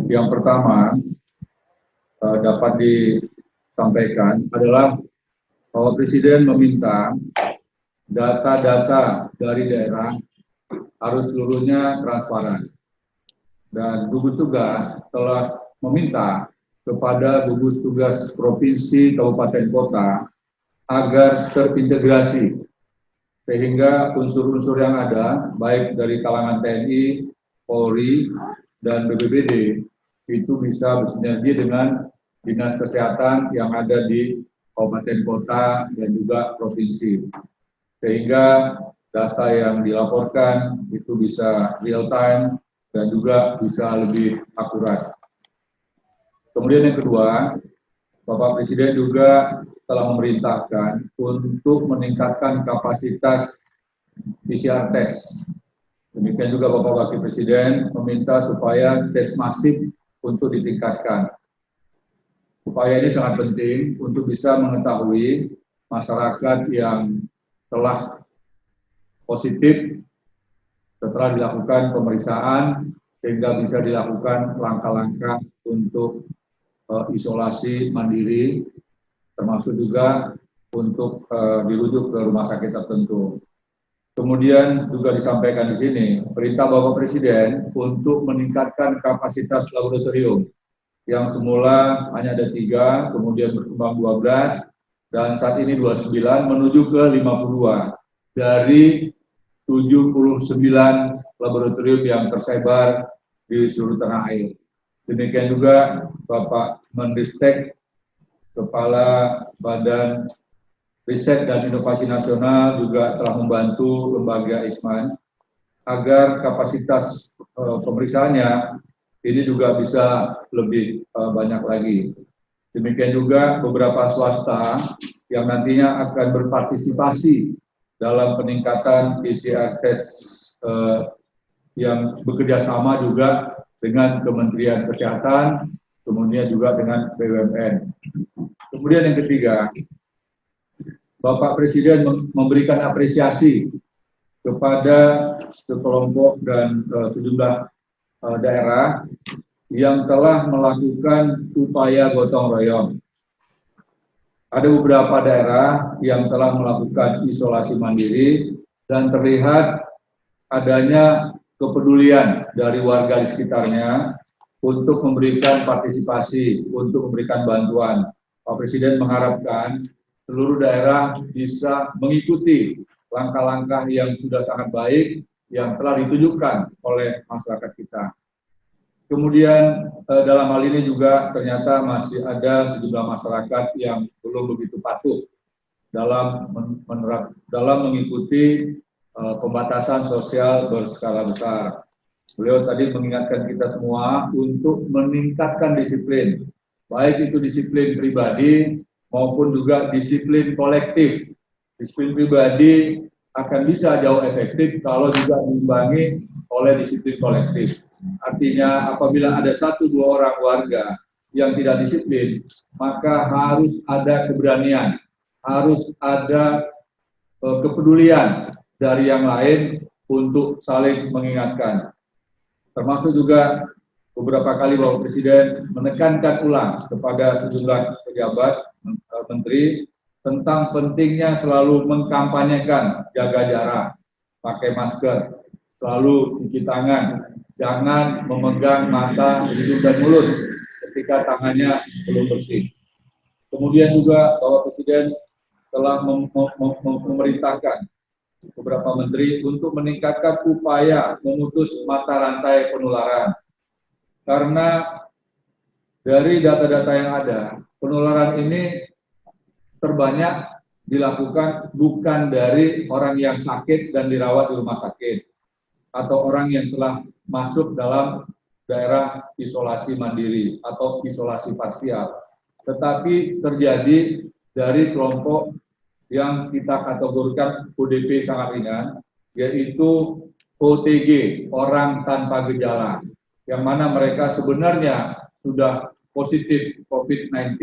Yang pertama dapat disampaikan adalah bahwa Presiden meminta data-data dari daerah harus seluruhnya transparan. Dan gugus tugas telah meminta kepada gugus tugas provinsi, kabupaten, kota agar terintegrasi sehingga unsur-unsur yang ada baik dari kalangan TNI, Polri, dan BPBD itu bisa bersinergi dengan dinas kesehatan yang ada di kabupaten, kota, dan juga provinsi, sehingga data yang dilaporkan itu bisa real time dan juga bisa lebih akurat. Kemudian yang kedua, Bapak Presiden juga telah memerintahkan untuk meningkatkan kapasitas PCR test. Demikian juga Bapak Wakil Presiden meminta supaya tes masif untuk ditingkatkan. Upaya ini sangat penting untuk bisa mengetahui masyarakat yang telah positif setelah dilakukan pemeriksaan sehingga bisa dilakukan langkah-langkah untuk isolasi mandiri, termasuk juga untuk dirujuk ke rumah sakit tertentu. Kemudian juga disampaikan di sini perintah Bapak Presiden untuk meningkatkan kapasitas laboratorium yang semula hanya ada 3, kemudian berkembang 12, dan saat ini 29 menuju ke 52 dari 79 laboratorium yang tersebar di seluruh tanah air. Demikian juga Bapak Mendristek, Kepala Badan Riset dan Inovasi Nasional juga telah membantu lembaga Ikman agar kapasitas pemeriksaannya ini juga bisa lebih banyak lagi. Demikian juga beberapa swasta yang nantinya akan berpartisipasi dalam peningkatan PCR test yang bekerja sama juga dengan Kementerian Kesehatan, kemudian juga dengan BUMN. Kemudian yang ketiga, Bapak Presiden memberikan apresiasi kepada sekelompok dan sejumlah daerah yang telah melakukan upaya gotong royong. Ada beberapa daerah yang telah melakukan isolasi mandiri dan terlihat adanya kepedulian dari warga di sekitarnya untuk memberikan partisipasi, untuk memberikan bantuan. Pak Presiden mengharapkan seluruh daerah bisa mengikuti langkah-langkah yang sudah sangat baik yang telah ditunjukkan oleh masyarakat kita. Kemudian dalam hal ini juga ternyata masih ada sejumlah masyarakat yang belum begitu patuh dalam mengikuti pembatasan sosial berskala besar. Beliau tadi mengingatkan kita semua untuk meningkatkan disiplin, baik itu disiplin pribadi maupun juga disiplin kolektif. Disiplin pribadi akan bisa jauh efektif kalau juga diimbangi oleh disiplin kolektif. Artinya apabila ada 1-2 orang warga yang tidak disiplin, maka harus ada keberanian, harus ada kepedulian dari yang lain untuk saling mengingatkan. Termasuk juga beberapa kali Bapak Presiden menekankan ulang kepada sejumlah pejabat, menteri, tentang pentingnya selalu mengkampanyekan jaga jarak, pakai masker, selalu cuci tangan, jangan memegang mata, hidung, dan mulut ketika tangannya belum bersih. Kemudian juga Bapak Presiden telah memerintahkan beberapa menteri untuk meningkatkan upaya memutus mata rantai penularan. Karena dari data-data yang ada, penularan ini terbanyak dilakukan bukan dari orang yang sakit dan dirawat di rumah sakit, atau orang yang telah masuk dalam daerah isolasi mandiri atau isolasi parsial, tetapi terjadi dari kelompok yang kita kategorikan ODP sangat ringan, yaitu OTG, orang tanpa gejala, yang mana mereka sebenarnya sudah positif COVID-19,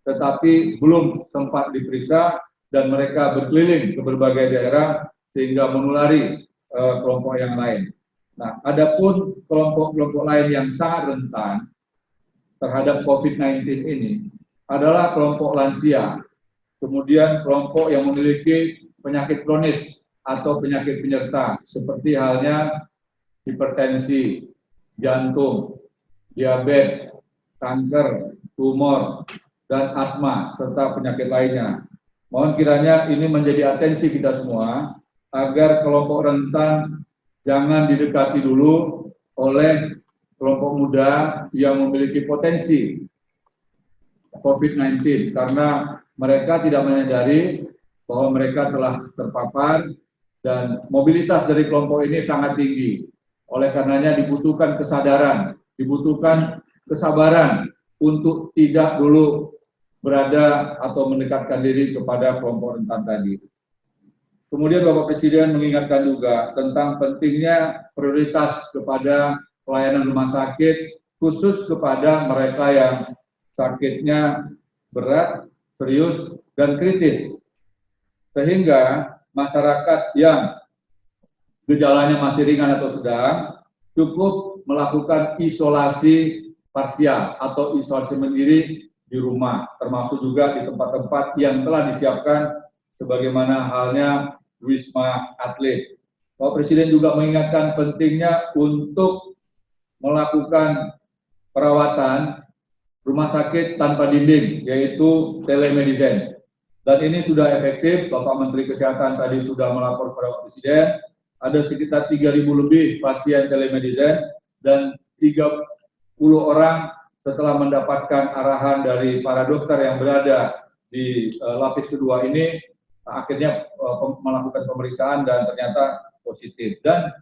tetapi belum sempat diperiksa dan mereka berkeliling ke berbagai daerah sehingga menulari kelompok yang lain. Nah, adapun kelompok-kelompok lain yang sangat rentan terhadap COVID-19 ini adalah kelompok lansia, kemudian kelompok yang memiliki penyakit kronis atau penyakit penyerta seperti halnya hipertensi, jantung, diabetes, kanker, tumor, dan asma, serta penyakit lainnya. Mohon kiranya ini menjadi atensi kita semua, agar kelompok rentan jangan didekati dulu oleh kelompok muda yang memiliki potensi COVID-19, karena mereka tidak menyadari bahwa mereka telah terpapar dan mobilitas dari kelompok ini sangat tinggi. Oleh karenanya dibutuhkan kesadaran, dibutuhkan kesabaran untuk tidak dulu berada atau mendekatkan diri kepada kelompok rentan tadi. Kemudian Bapak Presiden mengingatkan juga tentang pentingnya prioritas kepada pelayanan rumah sakit, khusus kepada mereka yang sakitnya berat, serius, dan kritis. Sehingga masyarakat yang gejalanya masih ringan atau sedang, cukup melakukan isolasi parsial atau isolasi mandiri di rumah, termasuk juga di tempat-tempat yang telah disiapkan sebagaimana halnya Wisma Atlet. Bapak Presiden juga mengingatkan pentingnya untuk melakukan perawatan rumah sakit tanpa dinding, yaitu telemedicine. Dan ini sudah efektif. Bapak Menteri Kesehatan tadi sudah melapor kepada Bapak Presiden, ada sekitar 3.000 lebih pasien telemedicine dan 30 orang setelah mendapatkan arahan dari para dokter yang berada di lapis kedua ini, akhirnya melakukan pemeriksaan dan ternyata positif. Dan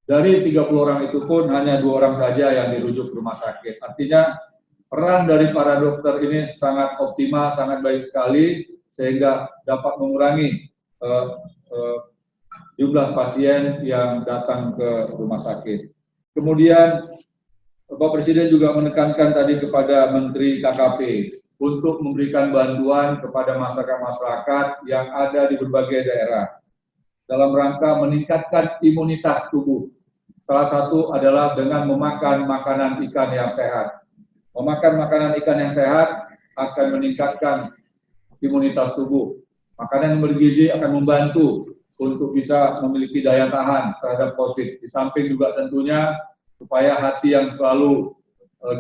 dari 30 orang itu pun hanya 2 orang saja yang dirujuk ke rumah sakit. Artinya peran dari para dokter ini sangat optimal, sangat baik sekali, sehingga dapat mengurangi jumlah pasien yang datang ke rumah sakit. Kemudian Bapak Presiden juga menekankan tadi kepada Menteri KKP untuk memberikan bantuan kepada masyarakat-masyarakat yang ada di berbagai daerah dalam rangka meningkatkan imunitas tubuh. Salah satu adalah dengan memakan makanan ikan yang sehat. Memakan makanan ikan yang sehat akan meningkatkan imunitas tubuh. Makanan yang bergizi akan membantu untuk bisa memiliki daya tahan terhadap COVID. Di samping juga tentunya supaya hati yang selalu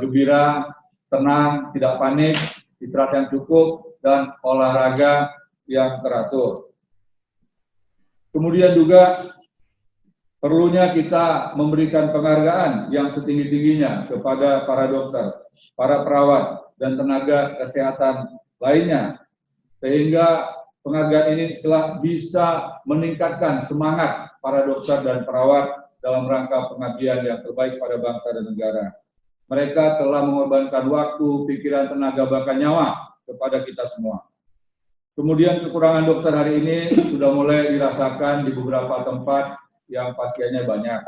gembira, tenang, tidak panik, istirahat yang cukup, dan olahraga yang teratur. Kemudian juga perlunya kita memberikan penghargaan yang setinggi-tingginya kepada para dokter, para perawat, dan tenaga kesehatan lainnya, sehingga penghargaan ini telah bisa meningkatkan semangat para dokter dan perawat dalam rangka pengabdian yang terbaik pada bangsa dan negara. Mereka telah mengorbankan waktu, pikiran, tenaga, bahkan nyawa kepada kita semua. Kemudian kekurangan dokter hari ini sudah mulai dirasakan di beberapa tempat yang pasiennya banyak.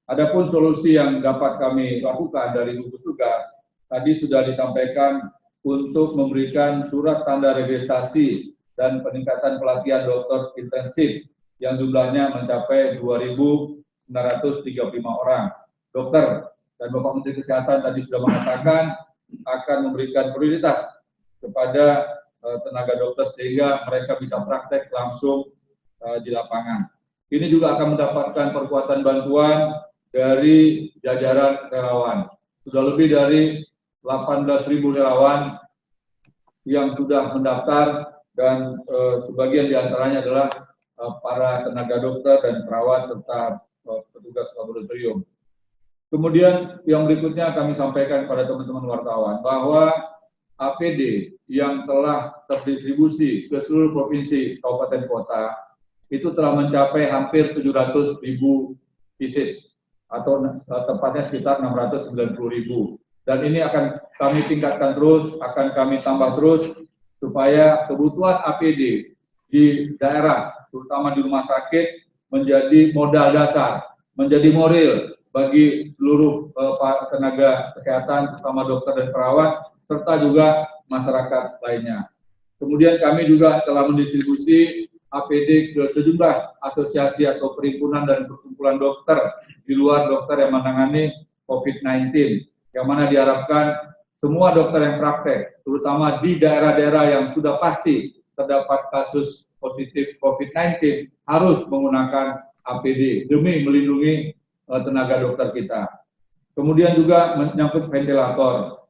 Adapun solusi yang dapat kami lakukan dari gugus tugas, tadi sudah disampaikan untuk memberikan surat tanda registrasi dan peningkatan pelatihan dokter intensif yang jumlahnya mencapai 2.935 orang dokter. Dan Bapak Menteri Kesehatan tadi sudah mengatakan akan memberikan prioritas kepada tenaga dokter sehingga mereka bisa praktek langsung di lapangan. Ini juga akan mendapatkan perkuatan bantuan dari jajaran relawan. Sudah lebih dari 18.000 relawan yang sudah mendaftar dan sebagian diantaranya adalah para tenaga dokter dan perawat serta petugas laboratorium. Kemudian yang berikutnya kami sampaikan kepada teman-teman wartawan bahwa APD yang telah terdistribusi ke seluruh provinsi, kabupaten, kota itu telah mencapai hampir 700.000 pieces atau tepatnya sekitar 690.000. Dan ini akan kami tingkatkan terus, akan kami tambah terus supaya kebutuhan APD di daerah, terutama di rumah sakit, menjadi modal dasar, menjadi moral bagi seluruh tenaga kesehatan, terutama dokter dan perawat, serta juga masyarakat lainnya. Kemudian kami juga telah mendistribusi APD ke sejumlah asosiasi atau perhimpunan dan perkumpulan dokter di luar dokter yang menangani COVID-19, yang mana diharapkan semua dokter yang praktek, terutama di daerah-daerah yang sudah pasti terdapat kasus positif COVID-19, harus menggunakan APD demi melindungi tenaga dokter kita. Kemudian juga menyangkut ventilator.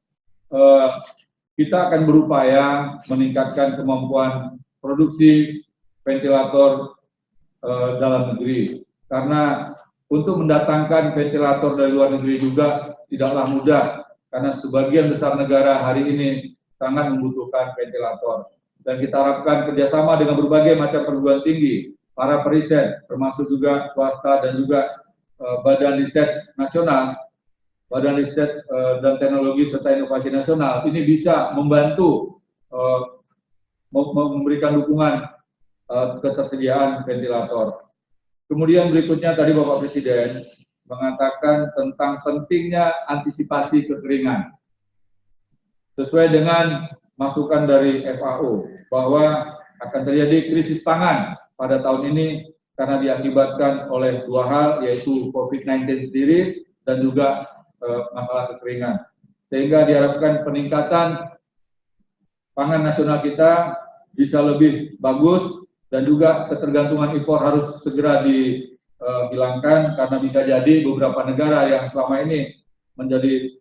Kita akan berupaya meningkatkan kemampuan produksi ventilator dalam negeri. Karena untuk mendatangkan ventilator dari luar negeri juga tidaklah mudah, karena sebagian besar negara hari ini sangat membutuhkan ventilator. Dan kita harapkan kerjasama dengan berbagai macam perguruan tinggi, para periset, termasuk juga swasta dan juga Badan Riset Nasional, Badan Riset dan Teknologi serta Inovasi Nasional, ini bisa membantu memberikan dukungan ketersediaan ventilator. Kemudian berikutnya tadi Bapak Presiden mengatakan tentang pentingnya antisipasi kekeringan. Sesuai dengan masukan dari FAO bahwa akan terjadi krisis pangan pada tahun ini karena diakibatkan oleh dua hal, yaitu COVID-19 sendiri dan juga masalah kekeringan. Sehingga diharapkan peningkatan pangan nasional kita bisa lebih bagus, dan juga ketergantungan impor harus segera dihilangkan, karena bisa jadi beberapa negara yang selama ini menjadi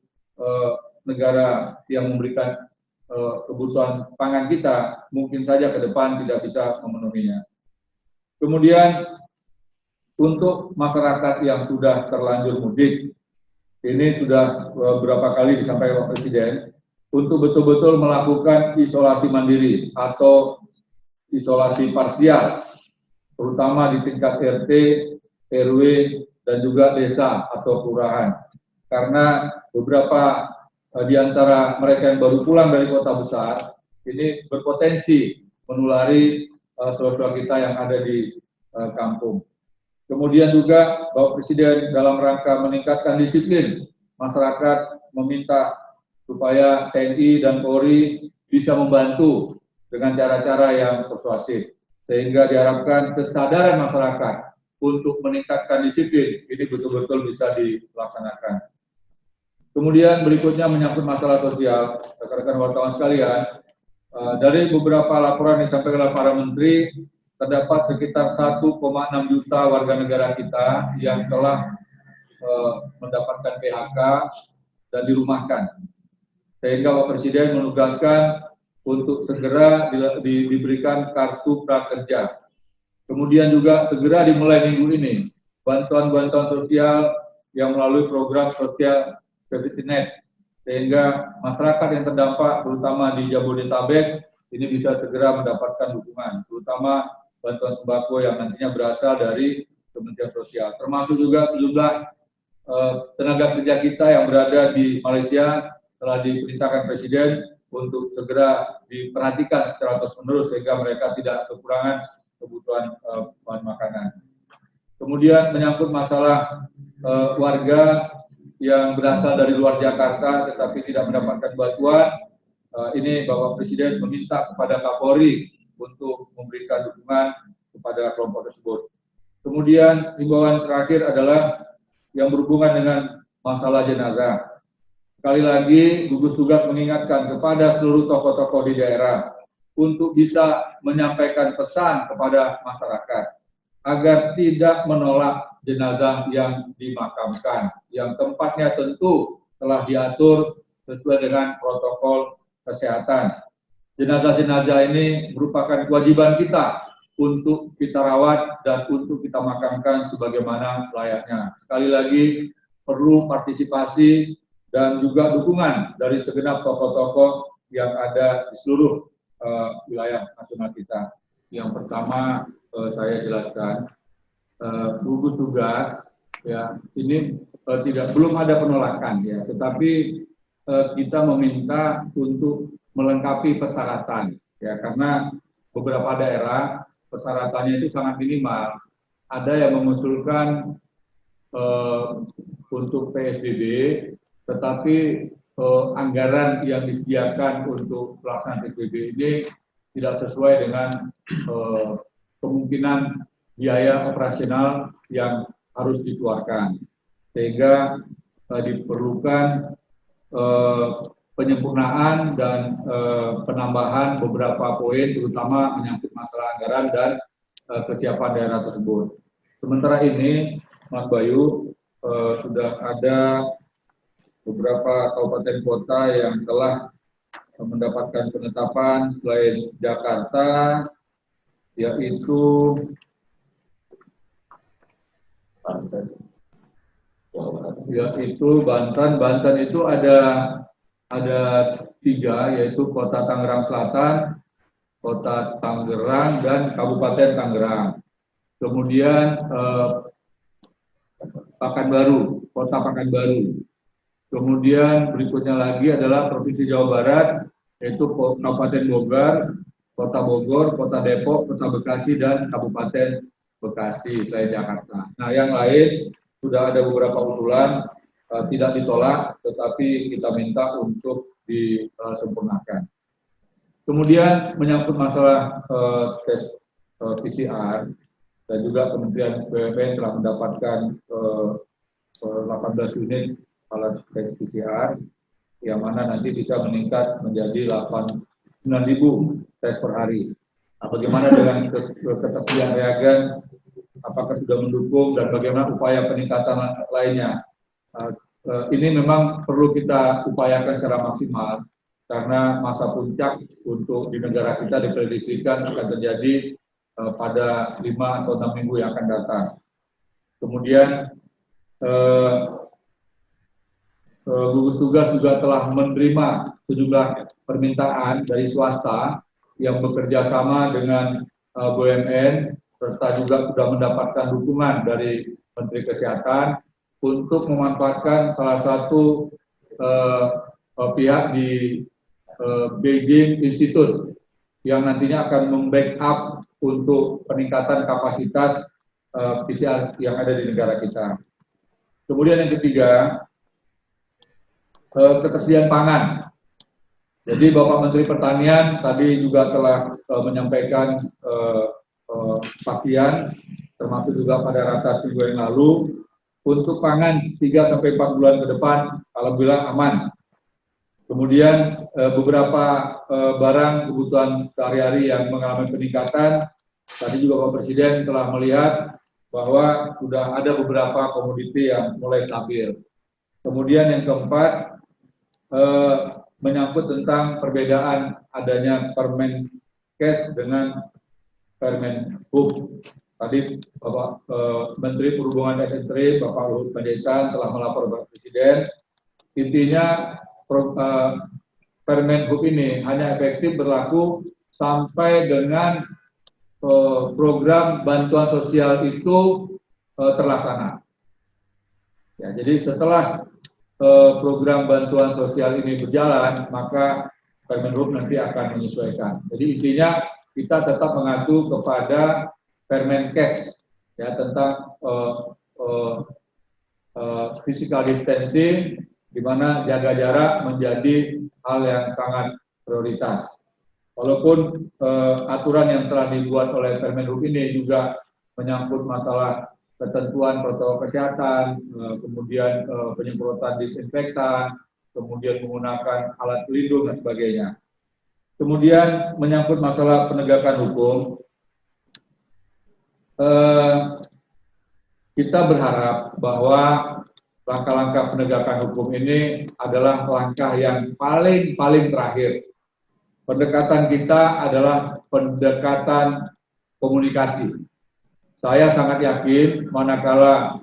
negara yang memberikan kebutuhan pangan kita, mungkin saja ke depan tidak bisa memenuhinya. Kemudian untuk masyarakat yang sudah terlanjur mudik, ini sudah beberapa kali disampaikan Pak Presiden, untuk betul-betul melakukan isolasi mandiri atau isolasi parsial, terutama di tingkat RT, RW, dan juga desa atau kelurahan. Karena beberapa di antara mereka yang baru pulang dari kota besar, ini berpotensi menulari saudara-saudara kita yang ada di kampung. Kemudian juga Bapak Presiden dalam rangka meningkatkan disiplin, masyarakat meminta supaya TNI dan Polri bisa membantu dengan cara-cara yang persuasif, sehingga diharapkan kesadaran masyarakat untuk meningkatkan disiplin ini betul-betul bisa dilaksanakan. Kemudian berikutnya menyangkut masalah sosial, rekan-rekan wartawan sekalian, dari beberapa laporan yang disampaikan oleh para menteri, terdapat sekitar 1,6 juta warga negara kita yang telah mendapatkan PHK dan dirumahkan, sehingga Bapak Presiden menugaskan untuk segera diberikan kartu prakerja. Kemudian juga segera dimulai minggu ini bantuan-bantuan sosial yang melalui program sosial safety net, sehingga masyarakat yang terdampak terutama di Jabodetabek ini bisa segera mendapatkan dukungan, terutama bantuan sembako yang nantinya berasal dari Kementerian Sosial, termasuk juga sejumlah tenaga kerja kita yang berada di Malaysia telah diperintahkan Presiden untuk segera diperhatikan secara terus-menerus sehingga mereka tidak kekurangan kebutuhan bahan makanan. Kemudian menyangkut masalah warga yang berasal dari luar Jakarta tetapi tidak mendapatkan bantuan, ini Bapak Presiden meminta kepada Kapolri untuk memberikan dukungan kepada kelompok tersebut. Kemudian himbauan terakhir adalah yang berhubungan dengan masalah jenazah. Sekali lagi, gugus tugas mengingatkan kepada seluruh tokoh-tokoh di daerah untuk bisa menyampaikan pesan kepada masyarakat agar tidak menolak jenazah yang dimakamkan, yang tempatnya tentu telah diatur sesuai dengan protokol kesehatan. Jenazah-jenazah ini merupakan kewajiban kita untuk kita rawat dan untuk kita makamkan sebagaimana layaknya. Sekali lagi, perlu partisipasi dan juga dukungan dari segenap tokoh-tokoh yang ada di seluruh wilayah nasional kita. Yang pertama saya jelaskan, gugus tugas ya ini belum ada penolakan ya, tetapi kita meminta untuk melengkapi persyaratan ya, karena beberapa daerah persyaratannya itu sangat minimal. Ada yang mengusulkan untuk PSBB, tetapi anggaran yang disediakan untuk pelaksanaan PSBB ini tidak sesuai dengan kemungkinan biaya operasional yang harus dikeluarkan, sehingga diperlukan penyempurnaan dan penambahan beberapa poin, terutama menyangkut masalah anggaran dan kesiapan daerah tersebut. Sementara ini, Mas Bayu, sudah ada beberapa kabupaten kota yang telah mendapatkan penetapan selain Jakarta, yaitu Banten. Banten itu ada 3, yaitu Kota Tangerang Selatan, Kota Tangerang, dan Kabupaten Tangerang. Kemudian Pekanbaru, Kota Pekanbaru. Kemudian berikutnya lagi adalah Provinsi Jawa Barat, yaitu Kabupaten Bogor, Kota Bogor, Kota Depok, Kota Bekasi, dan Kabupaten Bekasi selain Jakarta. Nah, yang lain sudah ada beberapa usulan, tidak ditolak, tetapi kita minta untuk disempurnakan. Kemudian menyangkut masalah tes PCR, dan juga Kementerian BUMN telah mendapatkan 18 unit alat tes PCR, yang mana nanti bisa meningkat menjadi 9.000 tes per hari. Nah, bagaimana dengan ketersediaan reagen, apakah sudah mendukung, dan bagaimana upaya peningkatan lainnya. Ini memang perlu kita upayakan secara maksimal, karena masa puncak untuk di negara kita diprediksikan akan terjadi pada 5 atau 6 minggu yang akan datang. Kemudian gugus tugas juga telah menerima sejumlah permintaan dari swasta yang bekerja sama dengan BUMN, serta juga sudah mendapatkan dukungan dari Menteri Kesehatan untuk memanfaatkan salah satu pihak di Beijing Institute yang nantinya akan membackup untuk peningkatan kapasitas PCR yang ada di negara kita. Kemudian yang ketiga, ketersediaan pangan. Jadi Bapak Menteri Pertanian tadi juga telah menyampaikan kepastian, termasuk juga pada ratas minggu yang lalu, untuk pangan 3-4 bulan ke depan, alhamdulillah aman. Kemudian beberapa barang kebutuhan sehari-hari yang mengalami peningkatan, tadi juga Bapak Presiden telah melihat bahwa sudah ada beberapa komoditi yang mulai stabil. Kemudian yang keempat, menyangkut tentang perbedaan adanya Permenkes dengan Permenhub. Tadi Bapak Menteri Perhubungan dan Industri, Bapak Luhut Panjaitan telah melapor Bapak Presiden. Intinya Permenhub ini hanya efektif berlaku sampai dengan program bantuan sosial itu terlaksana. Ya, jadi setelah program bantuan sosial ini berjalan, maka Permenhub nanti akan menyesuaikan. Jadi intinya kita tetap mengacu kepada Permenkes ya, tentang physical distancing, di mana jaga jarak menjadi hal yang sangat prioritas. Walaupun aturan yang telah dibuat oleh Permenhub ini juga menyangkut masalah ketentuan protokol kesehatan, kemudian penyemprotan disinfektan, kemudian menggunakan alat pelindung dan sebagainya. Kemudian menyangkut masalah penegakan hukum, kita berharap bahwa langkah-langkah penegakan hukum ini adalah langkah yang paling terakhir. Pendekatan kita adalah pendekatan komunikasi. Saya sangat yakin manakala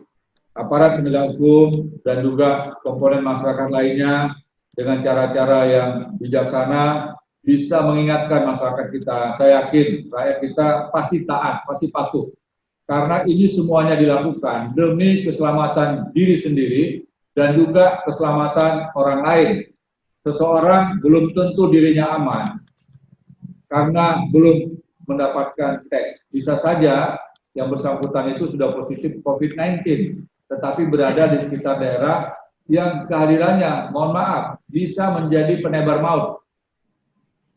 aparat penegak hukum dan juga komponen masyarakat lainnya dengan cara-cara yang bijaksana bisa mengingatkan masyarakat kita. Saya yakin rakyat kita pasti taat, pasti patuh. Karena ini semuanya dilakukan demi keselamatan diri sendiri dan juga keselamatan orang lain. Seseorang belum tentu dirinya aman karena belum mendapatkan tes. Bisa saja yang bersangkutan itu sudah positif COVID-19, tetapi berada di sekitar daerah yang kehadirannya, mohon maaf, bisa menjadi penebar maut.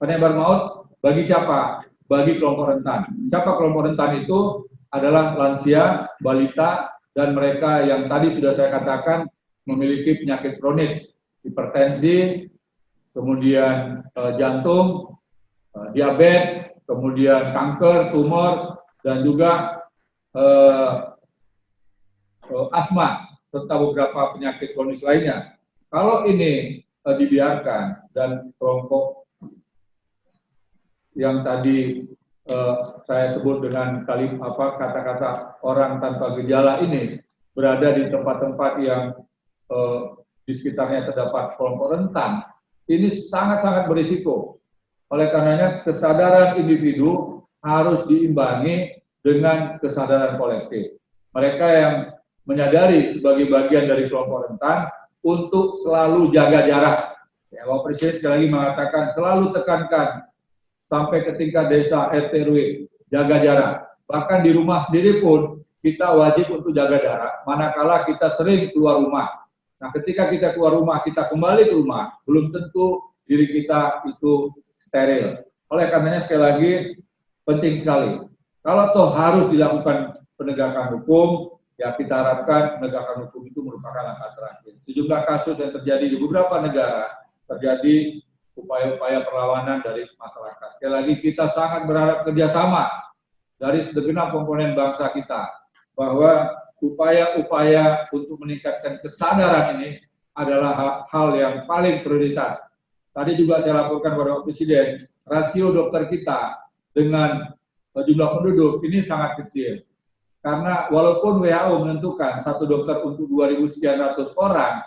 Penebar maut bagi siapa? bagi kelompok rentan. Siapa kelompok rentan itu? Adalah lansia, balita, dan mereka yang tadi sudah saya katakan memiliki penyakit kronis, hipertensi, kemudian jantung, diabetes, kemudian kanker, tumor, dan juga asma, serta beberapa penyakit kronis lainnya. Kalau ini dibiarkan dan kelompok yang tadi saya sebut dengan kata-kata orang tanpa gejala ini berada di tempat-tempat yang di sekitarnya terdapat kelompok rentan, ini sangat-sangat berisiko. Oleh karenanya kesadaran individu harus diimbangi dengan kesadaran kolektif. Mereka yang menyadari sebagai bagian dari kelompok rentan untuk selalu jaga jarak. Ya, Bapak Presiden sekali lagi mengatakan selalu tekankan sampai ke tingkat desa, RT, RW, jaga jarak. Bahkan di rumah sendiri pun kita wajib untuk jaga jarak, manakala kita sering keluar rumah. Nah, ketika kita keluar rumah, kita kembali ke rumah, belum tentu diri kita itu steril. Oleh karenanya sekali lagi, penting sekali. Kalau toh harus dilakukan penegakan hukum, ya kita harapkan penegakan hukum itu merupakan langkah terakhir. Sejumlah kasus yang terjadi di beberapa negara, terjadi upaya-upaya perlawanan dari masyarakat. Sekali lagi kita sangat berharap kerjasama dari segenap komponen bangsa kita, bahwa upaya-upaya untuk meningkatkan kesadaran ini adalah hal yang paling prioritas. Tadi juga saya laporkan kepada Bapak Presiden, rasio dokter kita dengan jumlah penduduk ini sangat kecil. Karena walaupun WHO menentukan satu dokter untuk 2.000 sekian ratus orang,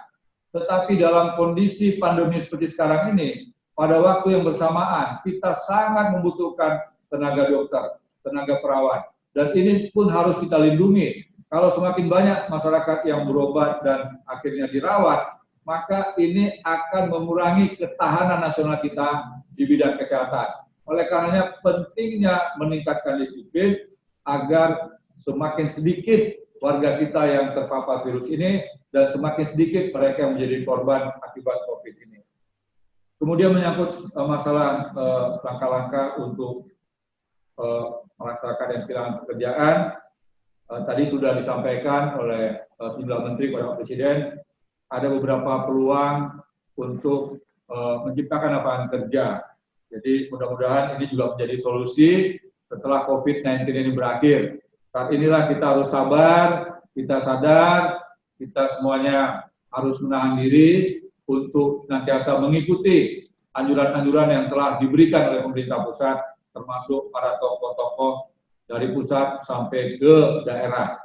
tetapi dalam kondisi pandemi seperti sekarang ini, pada waktu yang bersamaan, kita sangat membutuhkan tenaga dokter, tenaga perawat. Dan ini pun harus kita lindungi. Kalau semakin banyak masyarakat yang berobat dan akhirnya dirawat, maka ini akan mengurangi ketahanan nasional kita di bidang kesehatan. Oleh karenanya pentingnya meningkatkan disiplin agar semakin sedikit warga kita yang terpapar virus ini dan semakin sedikit mereka yang menjadi korban akibat COVID ini. Kemudian menyangkut masalah langkah-langkah untuk masyarakat yang kehilangan pekerjaan, tadi sudah disampaikan oleh sejumlah menteri kepada Pak Presiden, ada beberapa peluang untuk menciptakan lapangan kerja. Jadi mudah-mudahan ini juga menjadi solusi setelah COVID-19 ini berakhir. Saat inilah kita harus sabar, kita sadar, kita semuanya harus menahan diri untuk senantiasa mengikuti anjuran-anjuran yang telah diberikan oleh pemerintah pusat, termasuk para tokoh-tokoh dari pusat sampai ke daerah.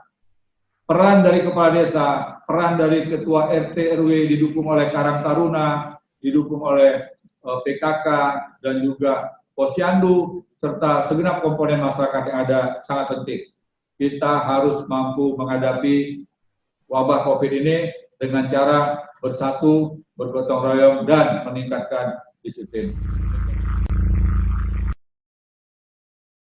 Peran dari kepala desa, peran dari ketua RT RW didukung oleh Karang Taruna, didukung oleh PKK dan juga Posyandu serta segenap komponen masyarakat yang ada sangat penting. Kita harus mampu menghadapi wabah COVID ini dengan cara bersatu, bergotong royong, dan meningkatkan disiplin.